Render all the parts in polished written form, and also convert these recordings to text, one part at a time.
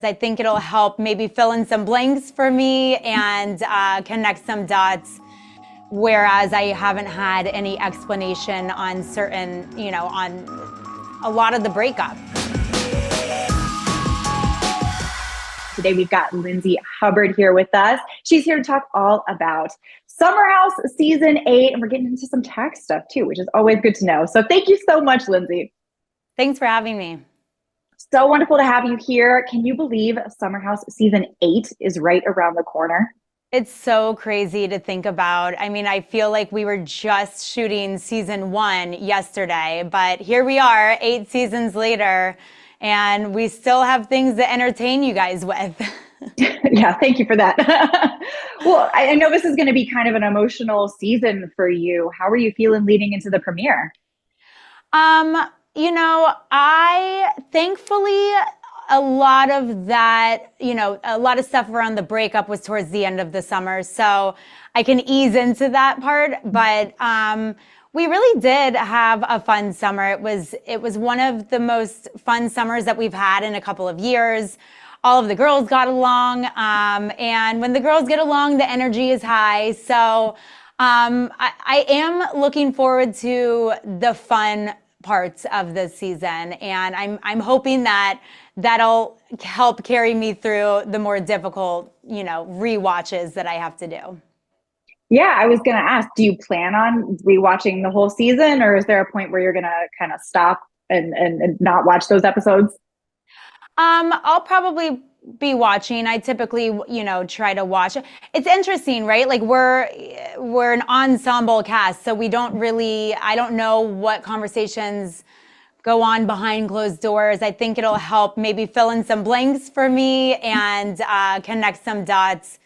I think it'll help maybe fill in some blanks for me and connect some dots, whereas I haven't had any explanation on certain, on a lot of the breakup. Today we've got Lindsay Hubbard here with us. She's here to talk all about Summer House Season 8, and we're getting into some tax stuff too, which is always good to know. So thank you so much, Lindsay. Thanks for having me. So wonderful to have you here. Can you believe Summer House Season 8 is right around the corner? It's so crazy to think about. I mean, I feel like we were just shooting Season 1 yesterday, but here we are 8 seasons later, and we still have things to entertain you guys with. Yeah, thank you for that. Well, I know this is going to be kind of an emotional season for you. How are you feeling leading into the premiere? I thankfully, a lot of that, a lot of stuff around the breakup was towards the end of the summer, so I can ease into that part. But we really did have a fun summer. It was one of the most fun summers that we've had in a couple of years. All of the girls got along, and when the girls get along, the energy is high. So I am looking forward to the fun parts of the season, and I'm hoping that that'll help carry me through the more difficult, rewatches that I have to do. Yeah, I was going to ask, do you plan on rewatching the whole season, or is there a point where you're going to kind of stop and not watch those episodes? I'll probably be watching. I typically, try to watch. It's interesting, right? Like we're an ensemble cast, so I don't know what conversations go on behind closed doors. I think it'll help maybe fill in some blanks for me and connect some dots,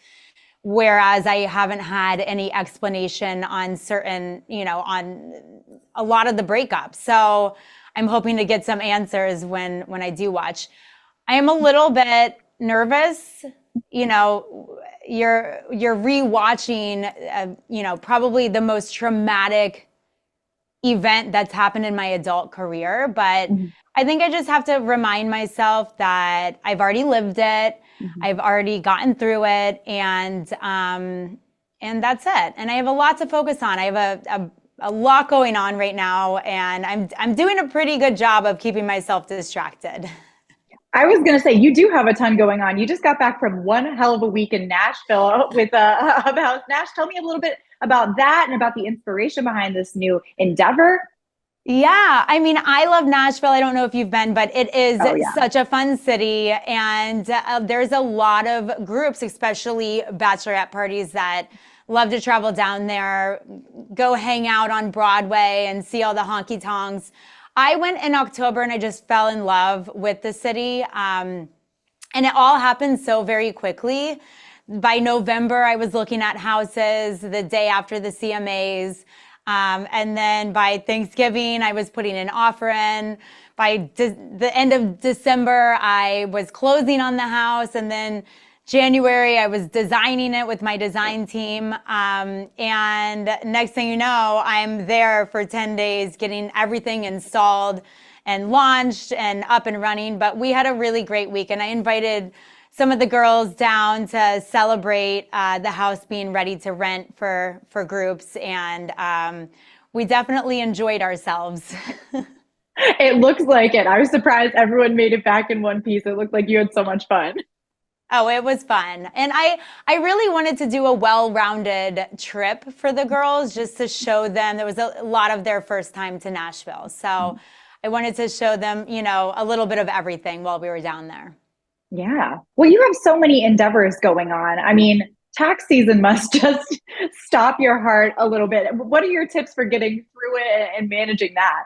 whereas I haven't had any explanation on certain, on a lot of the breakup. So I'm hoping to get some answers when I do watch. I am a little bit nervous. You're rewatching, probably the most traumatic event that's happened in my adult career. But I think I just have to remind myself that I've already lived it. I've already gotten through it, and that's it. And I have a lot to focus on. I have a lot going on right now, and I'm doing a pretty good job of keeping myself distracted. I was going to say, you do have a ton going on. You just got back from one hell of a week in Nashville with about Nash. Tell me a little bit about that and about the inspiration behind this new endeavor. Yeah, I mean, I love Nashville. I don't know if you've been, but it is such a fun city. And there's a lot of groups, especially bachelorette parties, that love to travel down there, go hang out on Broadway and see all the honky tonks. I went in October and I just fell in love with the city. And it all happened so very quickly. By November, I was looking at houses the day after the CMAs. And then by Thanksgiving, I was putting an offer in. By the end of December, I was closing on the house. And then January, I was designing it with my design team. And next thing you know, I'm there for 10 days getting everything installed and launched and up and running. But we had a really great week, and I invited some of the girls down to celebrate the house being ready to rent for groups. And we definitely enjoyed ourselves. It looks like it. I was surprised everyone made it back in one piece. It looked like you had so much fun. Oh, it was fun. And I really wanted to do a well-rounded trip for the girls, just to show them. There was a lot of their first time to Nashville. So I wanted to show them, a little bit of everything while we were down there. Yeah. Well, you have so many endeavors going on. I mean, tax season must just stop your heart a little bit. What are your tips for getting through it and managing that?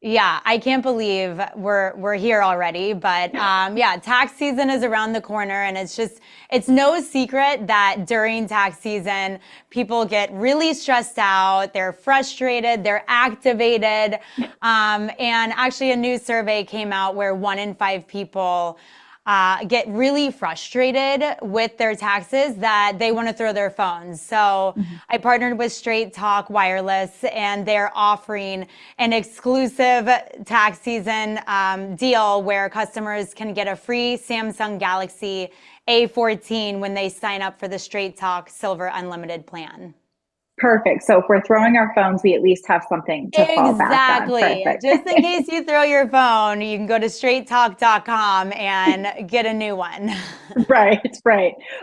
Yeah, I can't believe we're here already, but yeah, tax season is around the corner, and it's no secret that during tax season, people get really stressed out, they're frustrated, they're activated, and actually a new survey came out where 1 in 5 people get really frustrated with their taxes that they want to throw their phones. So I partnered with Straight Talk Wireless, and they're offering an exclusive tax season deal where customers can get a free Samsung Galaxy A14 when they sign up for the Straight Talk Silver Unlimited plan. Perfect. So if we're throwing our phones, we at least have something to fall back on. Perfect. Just in case you throw your phone, you can go to straighttalk.com and get a new one. Right.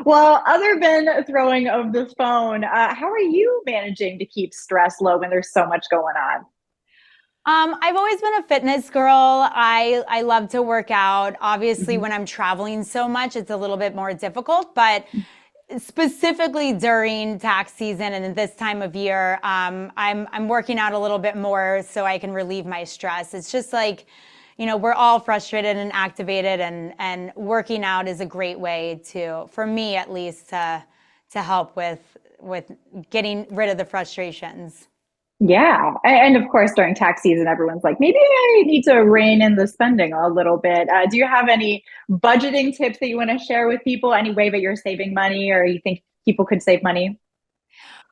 Well, other than throwing of the phone, how are you managing to keep stress low when there's so much going on? I've always been a fitness girl. I love to work out. Obviously, when I'm traveling so much, it's a little bit more difficult, but specifically during tax season and this time of year, I'm working out a little bit more so I can relieve my stress. It's just like, we're all frustrated and activated, and working out is a great way for me at least, to help with getting rid of the frustrations. Yeah. And of course, during tax season, everyone's like, maybe I need to rein in the spending a little bit. Do you have any budgeting tips that you want to share with people? Any way that you're saving money, or you think people could save money?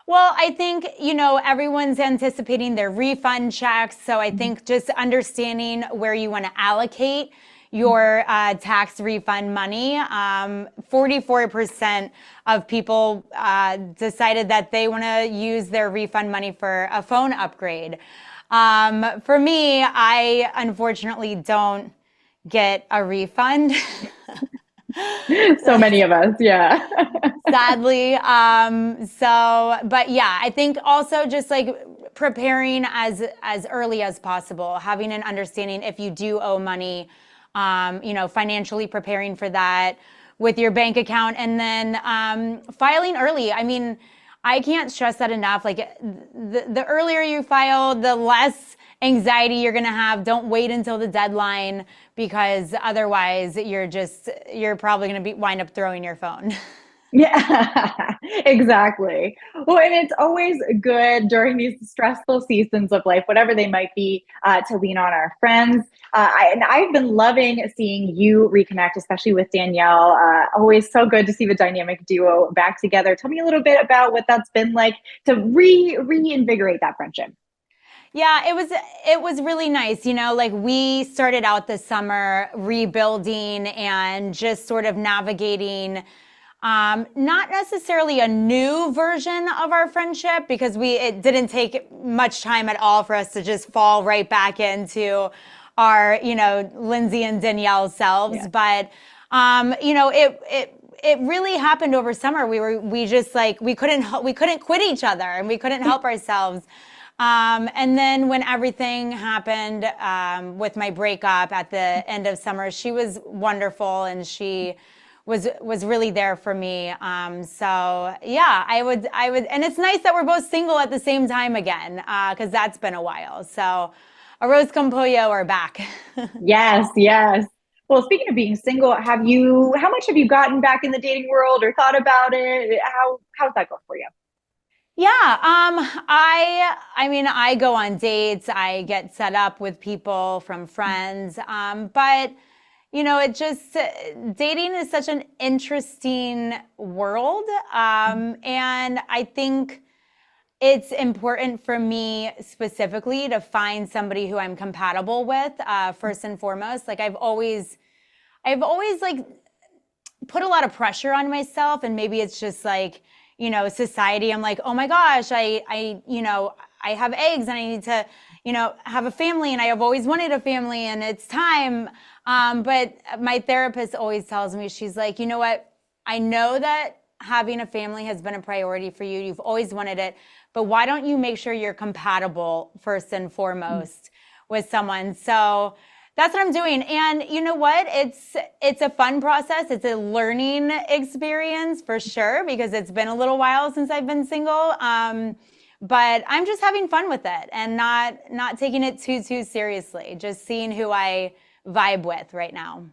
Well, I think, everyone's anticipating their refund checks. So I think just understanding where you want to allocate your tax refund money. 44% of people decided that they want to use their refund money for a phone upgrade. For me, I unfortunately don't get a refund. So many of us, yeah. Sadly. But yeah, I think also just like preparing as early as possible, having an understanding if you do owe money, financially preparing for that with your bank account, and then filing early. I mean, I can't stress that enough. Like the earlier you file, the less anxiety you're going to have. Don't wait until the deadline, because otherwise you're probably going to wind up throwing your phone. Yeah, exactly. Well, and it's always good during these stressful seasons of life, whatever they might be, to lean on our friends. And I've been loving seeing you reconnect, especially with Danielle. Always so good to see the dynamic duo back together. Tell me a little bit about what that's been like to reinvigorate that friendship. Yeah, it was really nice. Like we started out this summer rebuilding and just sort of navigating not necessarily a new version of our friendship, because it didn't take much time at all for us to just fall right back into our, Lindsay and Danielle selves. Yeah. But, it really happened over summer. We couldn't quit each other, and we couldn't help ourselves. And then when everything happened, with my breakup at the end of summer, she was wonderful, and she was really there for me. So yeah, I would, and it's nice that we're both single at the same time again, cause that's been a while. So 𝐒𝐲𝐿 are back. Yes. Well, speaking of being single, how much have you gotten back in the dating world or thought about it? How's that going for you? Yeah, I mean, I go on dates, I get set up with people from friends, but dating is such an interesting world. And I think it's important for me specifically to find somebody who I'm compatible with, first and foremost. Like I've always like put a lot of pressure on myself, and maybe it's just like, society. I'm like, oh my gosh, I have eggs and I need to, have a family, and I have always wanted a family, and it's time. But my therapist always tells me, she's like, you know what? I know that having a family has been a priority for you. You've always wanted it, but why don't you make sure you're compatible first and foremost with someone? So that's what I'm doing. And you know what? It's a fun process. It's a learning experience for sure, because it's been a little while since I've been single. But I'm just having fun with it and not taking it too seriously. Just seeing who I vibe with right now.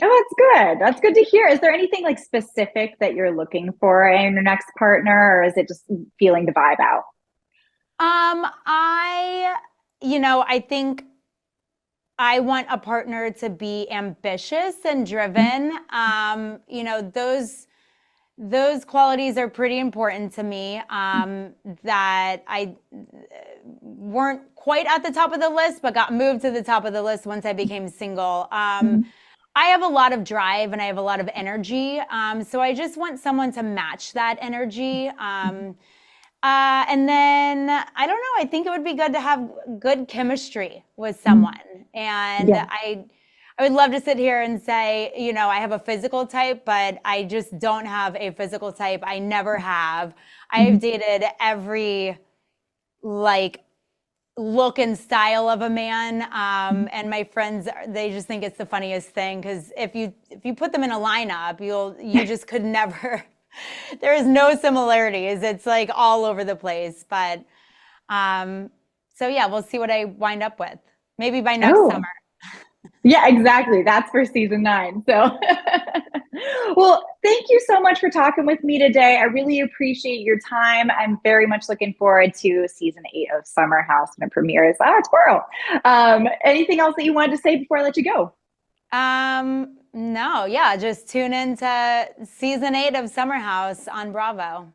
Oh, that's good. That's good to hear. Is there anything like specific that you're looking for in your next partner, or is it just feeling the vibe out? I think I want a partner to be ambitious and driven. You know, those qualities are pretty important to me, that I weren't quite at the top of the list, but got moved to the top of the list once I became single. I have a lot of drive and I have a lot of energy. So I just want someone to match that energy. And then, I don't know, I think it would be good to have good chemistry with someone. And I would love to sit here and say, you know, I have a physical type, but I just don't have a physical type. I never have. I've dated every like look and style of a man. And my friends, they just think it's the funniest thing, because if you put them in a lineup, you just could never. There is no similarities. It's like all over the place. But so yeah, we'll see what I wind up with. Maybe by next summer. Yeah, exactly. That's for season 9. So, well, thank you so much for talking with me today. I really appreciate your time. I'm very much looking forward to season 8 of Summer House, and it premieres tomorrow. Anything else that you wanted to say before I let you go? No, yeah, just tune in to season 8 of Summer House on Bravo.